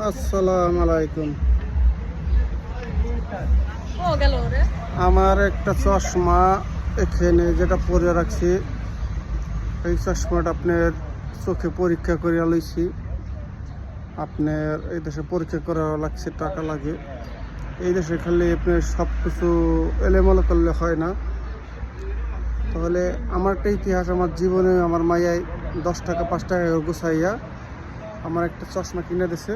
আসসালামু আলাইকুম। আমার একটা চশমা এখানে যেটা পরে রাখছি, এই চশমাটা আপনার চোখে পরীক্ষা করে লইছি। আপনার এই দেশে পরীক্ষা করা লাগছে, টাকা লাগে। এই দেশে খালি আপনার সব কিছু এলোমেলো করলে হয় না। তাহলে আমার একটা ইতিহাস, আমার জীবনে আমার মাইয়াই 10 টাকা 5 টাকা গুছাইয়া আমার একটা চশমা কিনে দিছে।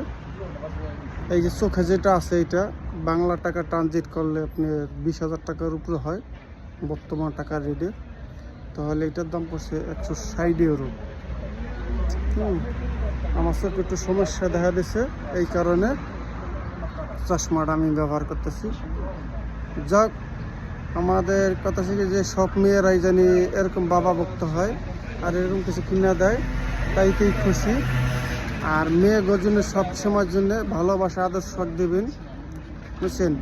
এই যে চোখে যেটা আছে, এটা বাংলা টাকা ট্রানজিট করলে আপনি 20,000 টাকার উপরে হয় বর্তমান টাকার রেটে। তাহলে এটার দাম পড়ছে 160 ইউরো। আমার চোখে একটু সমস্যা দেখা দিছে, এই কারণে চশমাটা আমি ব্যবহার করতেছি। যাক, আমাদের কথা থেকে যে সব মেয়েরাই জানি এরকম বাবা ভক্ত হয় আর এরকম কিছু কিনা দেয়, তাইতেই খুশি। আর মেয়ে গজনে সব সময়ের জন্য ভালোবাসা আদর্শ দেবেন, বুঝছেন?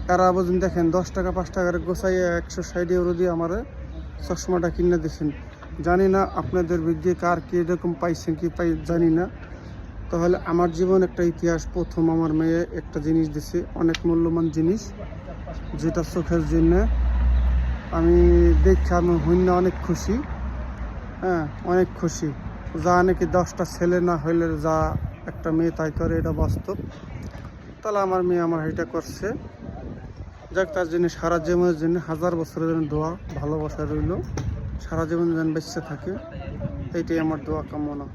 তারা বুঝুন, দেখেন 10 টাকা 5 টাকার গোছাইয়ে 160 ইউরো দিয়ে আমার চশমাটা কিনে দিয়েছেন। জানি না আপনাদের বিদ্যে কার কী এরকম পাইছেন কি পাই জানি না। তাহলে আমার জীবন একটা ইতিহাস। প্রথম আমার মেয়ে একটা জিনিস দিছে, অনেক মূল্যবান জিনিস, যেটা চোখের জন্য আমি দেখে আমি হইনা অনেক খুশি। হ্যাঁ, অনেক খুশি। যা নাকি 10টা ছেলে না হইলে যা একটা মেয়ে তাই করে, এটা বাস্তব। তাহলে আমার মেয়ে আমার এটা করছে। যাক, তার জন্য সারা জীবনের জন্য 1000 বছরের জন্য দোয়া ভালোবাসা রইল, সারা জীবন যেন বেঁচে থাকে, এইটাই আমার দোয়া কামনা।